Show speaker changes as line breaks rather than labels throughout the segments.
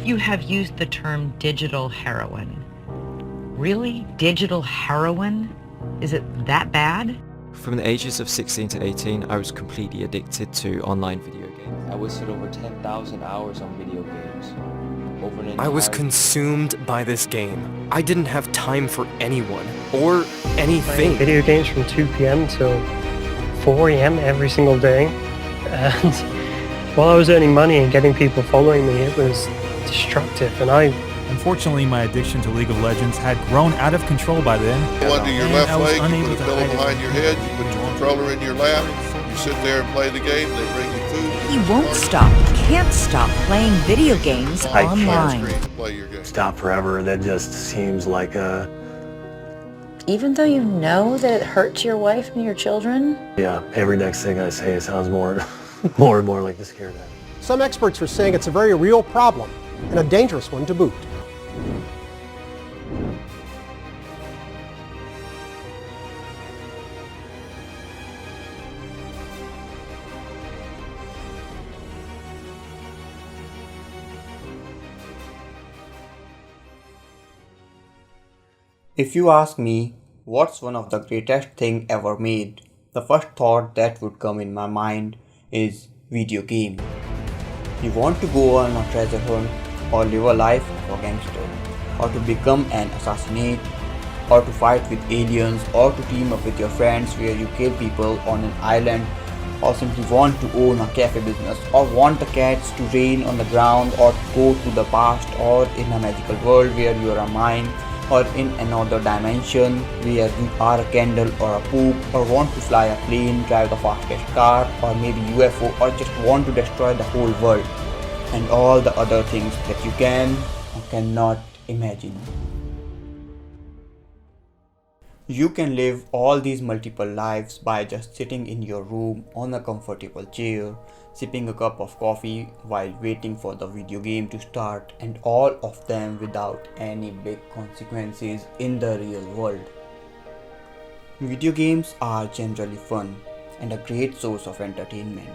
You have used the term digital heroin. Really? Digital heroin? Is it that bad?
From the ages of 16 to 18, I was completely addicted to online video games. I wasted over 10,000 hours on video games.
I was consumed by this game. I didn't have time for anyone or anything.
Video games from 2 p.m. till 4 a.m. every single day. And while I was earning money and getting people following me, it was destructive. And
Unfortunately, my addiction to League of Legends had grown out of control by then.
Under your left leg, you put a pillow behind your head, you put your controller in your lap, you sit there and play the game, they bring you food.
He won't stop, can't stop playing video games online.
Stop forever, that just seems like a...
Even though you know that it hurts your wife and your children?
Yeah, every next thing I say sounds more and more like the scared act.
Some experts are saying it's a very real problem and a dangerous one to boot.
If you ask me, what's one of the greatest thing ever made, the first thought that would come in my mind is video game. You want to go on a treasure hunt, or live a life of a gangster, or to become an assassinate, or to fight with aliens, or to team up with your friends where you kill people on an island, or simply want to own a cafe business, or want the cats to rain on the ground, or to go to the past, or in a magical world where you are a mime, or in another dimension where you are a candle or a poop, or want to fly a plane, drive the fastest car, or maybe UFO, or just want to destroy the whole world, and all the other things that you can or cannot imagine. You can live all these multiple lives by just sitting in your room on a comfortable chair, sipping a cup of coffee while waiting for the video game to start, and all of them without any big consequences in the real world. Video games are generally fun and a great source of entertainment.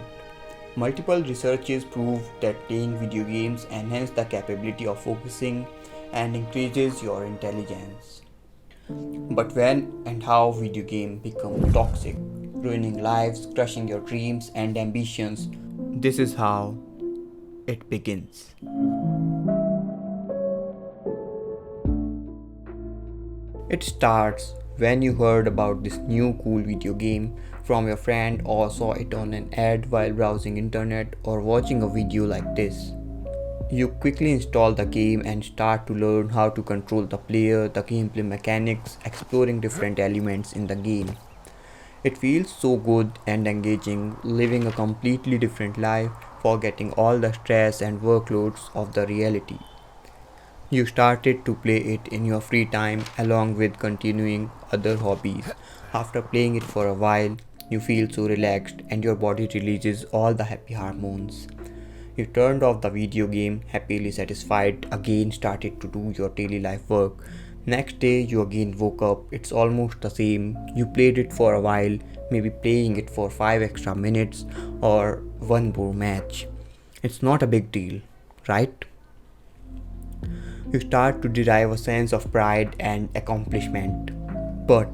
Multiple researches prove that playing video games enhances the capability of focusing and increases your intelligence. But when and how video games become toxic, ruining lives, crushing your dreams and ambitions, this is how it begins. It starts when you heard about this new cool video game from your friend, or saw it on an ad while browsing internet or watching a video like this. You quickly install the game and start to learn how to control the player, the gameplay mechanics, exploring different elements in the game. It feels so good and engaging, living a completely different life, forgetting all the stress and workloads of the reality. You started to play it in your free time along with continuing other hobbies. After playing it for a while, you feel so relaxed and your body releases all the happy hormones. You turned off the video game, happily satisfied, again started to do your daily life work. Next day you again woke up, it's almost the same. You played it for a while, maybe playing it for 5 extra minutes or one more match. It's not a big deal, right? You start to derive a sense of pride and accomplishment. But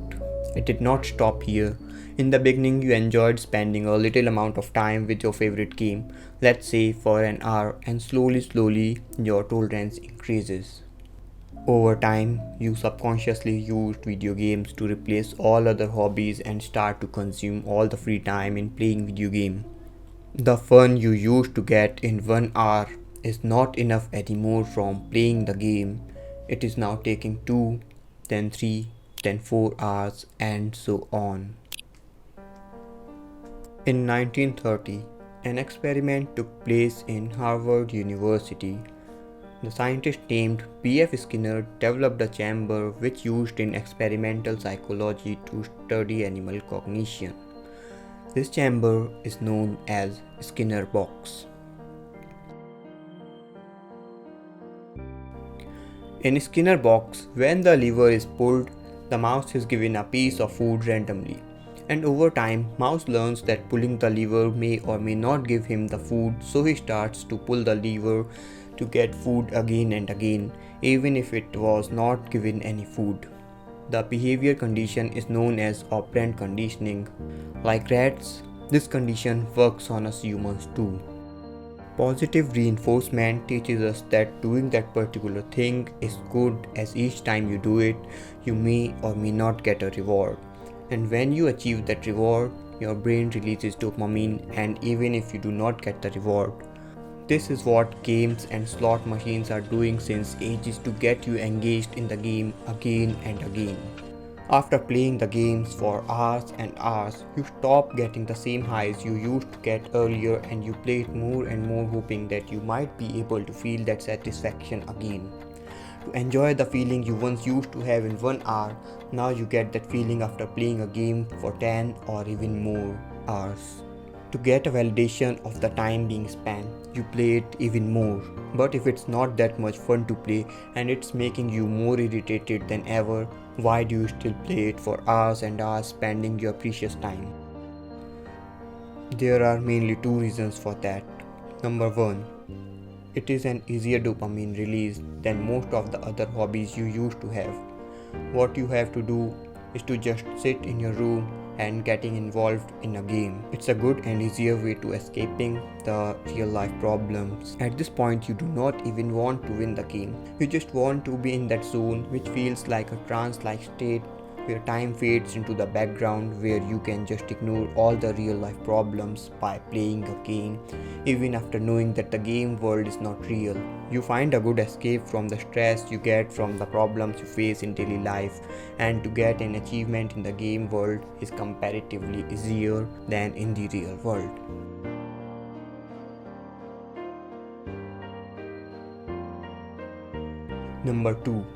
it did not stop here. In the beginning, you enjoyed spending a little amount of time with your favorite game, let's say for an hour, and slowly your tolerance increases. Over time, you subconsciously used video games to replace all other hobbies and start to consume all the free time in playing video game. The fun you used to get in 1 hour is not enough anymore from playing the game. It is now taking 2, then 3, then 4 hours, and so on. In 1930, an experiment took place in Harvard University. The scientist named B.F. Skinner developed a chamber which used in experimental psychology to study animal cognition. This chamber is known as Skinner box. In Skinner box, when the lever is pulled, the mouse is given a piece of food randomly. And over time, mouse learns that pulling the lever may or may not give him the food, so he starts to pull the lever to get food again and again, even if it was not given any food. The behavior condition is known as operant conditioning. Like rats, this condition works on us humans too. Positive reinforcement teaches us that doing that particular thing is good, as each time you do it, you may or may not get a reward. And when you achieve that reward, your brain releases dopamine, and even if you do not get the reward. This is what games and slot machines are doing since ages to get you engaged in the game again and again. After playing the games for hours and hours, you stop getting the same highs you used to get earlier, and you play it more and more, hoping that you might be able to feel that satisfaction again. To enjoy the feeling you once used to have in 1 hour, now you get that feeling after playing a game for 10 or even more hours. To get a validation of the time being spent, you play it even more. But if it's not that much fun to play and it's making you more irritated than ever, why do you still play it for hours and hours, spending your precious time? There are mainly two reasons for that. Number one, it is an easier dopamine release than most of the other hobbies you used to have. What you have to do is to just sit in your room and getting involved in a game. It's a good and easier way to escaping the real life problems. At this point, you do not even want to win the game. You just want to be in that zone, which feels like a trance-like state where time fades into the background, where you can just ignore all the real life problems by playing a game, even after knowing that the game world is not real. You find a good escape from the stress you get from the problems you face in daily life, and to get an achievement in the game world is comparatively easier than in the real world. Number 2.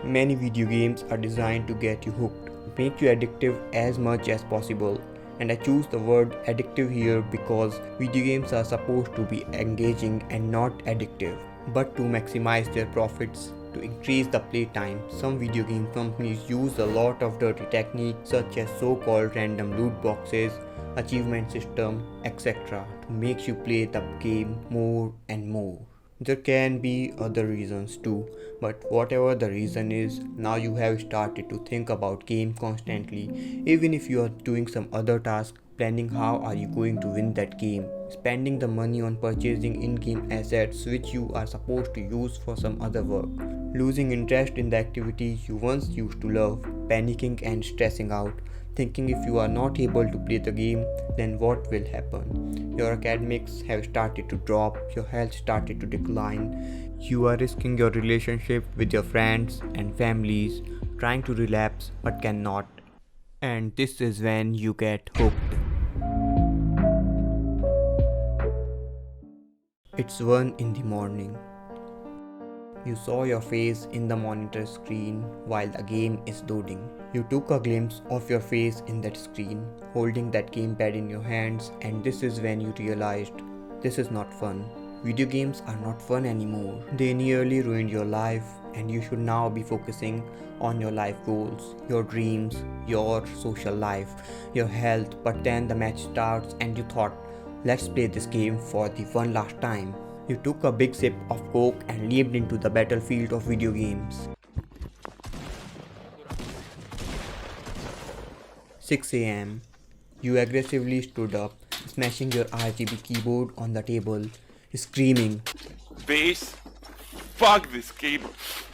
Many video games are designed to get you hooked, make you addictive as much as possible. And I choose the word addictive here because video games are supposed to be engaging and not addictive, but to maximize their profits. To increase the playtime, some video game companies use a lot of dirty techniques such as so-called random loot boxes, achievement system, etc. to make you play the game more and more. There can be other reasons too, but whatever the reason is, now you have started to think about game constantly, even if you are doing some other task, planning how are you going to win that game, spending the money on purchasing in-game assets which you are supposed to use for some other work, losing interest in the activity you once used to love, panicking and stressing out, thinking if you are not able to play the game, then what will happen? Your academics have started to drop, your health started to decline, you are risking your relationship with your friends and families, trying to relapse but cannot. And this is when you get hooked. It's 1 in the morning. You saw your face in the monitor screen while the game is loading. You took a glimpse of your face in that screen, holding that gamepad in your hands, and this is when you realized this is not fun. Video games are not fun anymore. They nearly ruined your life, and you should now be focusing on your life goals, your dreams, your social life, your health. But then the match starts and you thought, let's play this game for the one last time. You took a big sip of Coke and leaped into the battlefield of video games. 6 a.m. You aggressively stood up, smashing your RGB keyboard on the table, screaming.
Base? Fuck this game.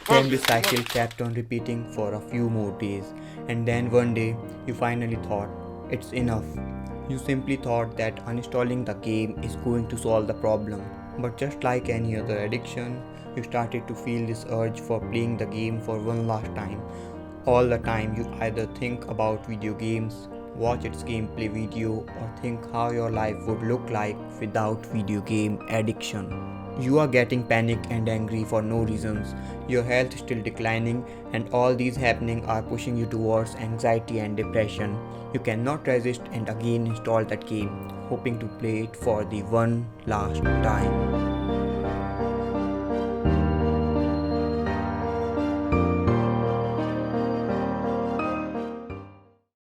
Then the cycle kept on repeating for a few more days, and then one day you finally thought, it's enough. You simply thought that uninstalling the game is going to solve the problem. But just like any other addiction, you started to feel this urge for playing the game for one last time. All the time you either think about video games, watch its gameplay video, or think how your life would look like without video game addiction. You are getting panic and angry for no reasons, your health is still declining, and all these happening are pushing you towards anxiety and depression. You cannot resist and again install that game, hoping to play it for the one last time.